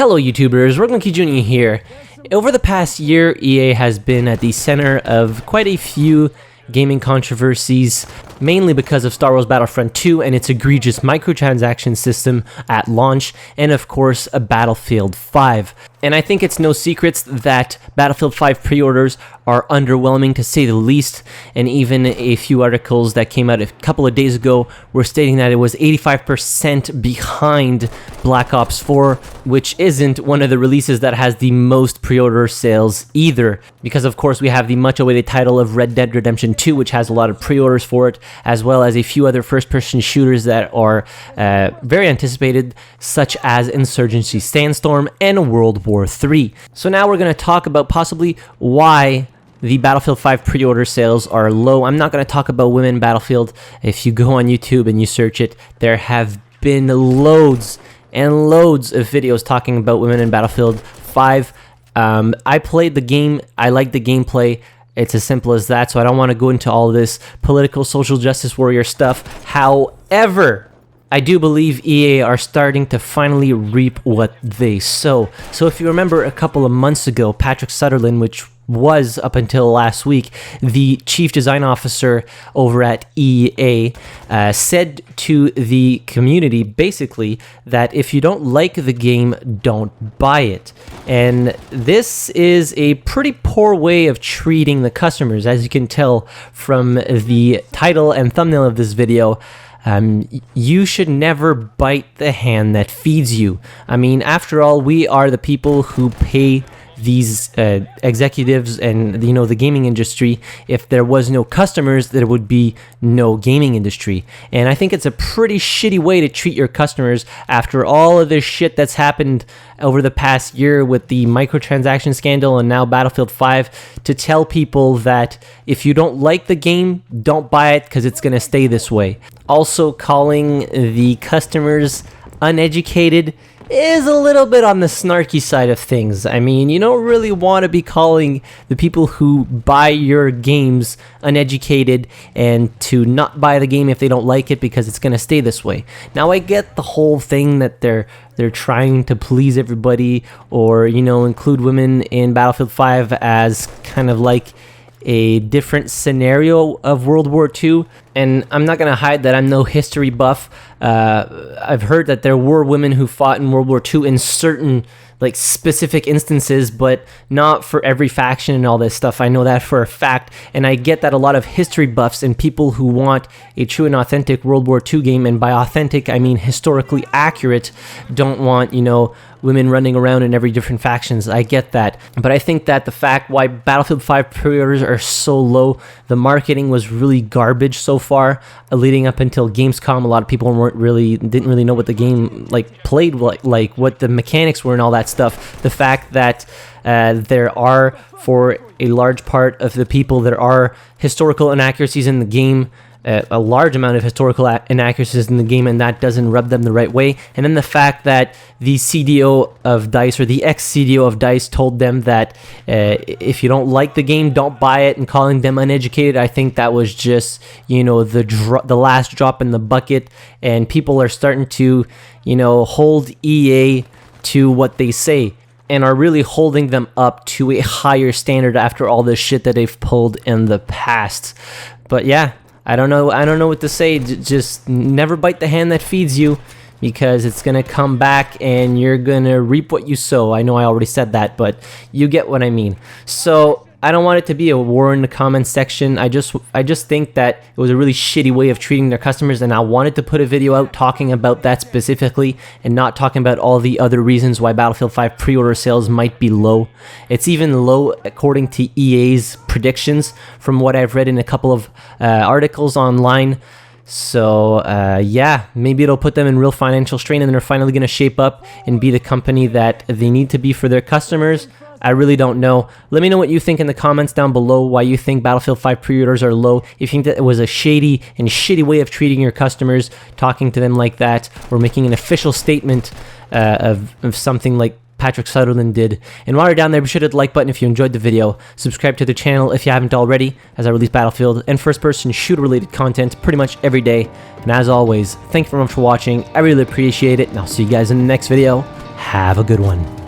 Hello YouTubers, RogueMonkeyJr here. Over the past year, EA has been at the center of quite a few gaming controversies, mainly because of Star Wars Battlefront 2 and its egregious microtransaction system at launch, and of course, Battlefield 5. And I think it's no secret that Battlefield 5 pre-orders are underwhelming to say the least, and even a few articles that came out a couple of days ago were stating that it was 85% behind Black Ops 4, which isn't one of the releases that has the most pre-order sales either, because of course we have the much-awaited title of Red Dead Redemption 2, which has a lot of pre-orders for it, as well as a few other first-person shooters that are very anticipated, such as Insurgency Sandstorm and World War III. So now we're going to talk about possibly why the Battlefield 5 pre-order sales are low. I'm not going to talk about women in Battlefield. If you go on YouTube and you search it, there have been loads and loads of videos talking about women in Battlefield 5. I played the game. I like the gameplay. It's as simple as that, so I don't want to go into all this political, social justice warrior stuff. However, I do believe EA are starting to finally reap what they sow. So if you remember a couple of months ago, Patrick Soderlund, which was up until last week the chief design officer over at EA, said to the community basically that if you don't like the game, don't buy it. And this is a pretty poor way of treating the customers, as you can tell from the title and thumbnail of this video. You should never bite the hand that feeds you. I mean, after all, we are the people who pay these executives and, you know, the gaming industry. If there was no customers, there would be no gaming industry. And I think it's a pretty shitty way to treat your customers after all of this shit that's happened over the past year with the microtransaction scandal and now Battlefield 5, to tell people that if you don't like the game, don't buy it because it's going to stay this way. Also, calling the customers uneducated is a little bit on the snarky side of things. I mean, you don't really want to be calling the people who buy your games uneducated and to not buy the game if they don't like it because it's going to stay this way. Now, I get the whole thing that they're trying to please everybody, or, you know, include women in Battlefield 5 as kind of like a different scenario of World War II. And I'm not going to hide that I'm no history buff. I've heard that there were women who fought in World War II in certain, like, specific instances, but not for every faction and all this stuff. I know that for a fact, and I get that a lot of history buffs and people who want a true and authentic World War II game, and by authentic I mean historically accurate, don't want, you know, women running around in every different factions. I get that, but I think that the fact why Battlefield 5 pre-orders are so low, the marketing was really garbage so far, leading up until Gamescom. A lot of people didn't really know what the game played like, what the mechanics were and all that stuff. The fact that there are, for a large part of the people, there are historical inaccuracies in the game, a large amount of historical inaccuracies in the game, and that doesn't rub them the right way. And then the fact that the CDO of DICE, or the ex-CDO of DICE, told them that if you don't like the game, don't buy it, and calling them uneducated, I think that was just, you know, the last drop in the bucket, and people are starting to, you know, hold EA to what they say, and are really holding them up to a higher standard after all this shit that they've pulled in the past. But yeah, I don't know what to say. Just never bite the hand that feeds you, because it's going to come back and you're going to reap what you sow. I know I already said that, but you get what I mean. So I don't want it to be a war in the comments section. I just think that it was a really shitty way of treating their customers, and I wanted to put a video out talking about that specifically and not talking about all the other reasons why Battlefield 5 pre-order sales might be low. It's even low according to EA's predictions, from what I've read in a couple of articles online. So yeah, maybe it'll put them in real financial strain, and they're finally going to shape up and be the company that they need to be for their customers. I really don't know. Let me know what you think in the comments down below, why you think Battlefield 5 pre-orders are low. If you think that it was a shady and shitty way of treating your customers, talking to them like that, or making an official statement of something like Patrick Soderlund did. And while you're down there, be sure to hit the like button if you enjoyed the video. Subscribe to the channel if you haven't already, as I release Battlefield and first-person shooter-related content pretty much every day. And as always, thank you very much for watching. I really appreciate it, and I'll see you guys in the next video. Have a good one.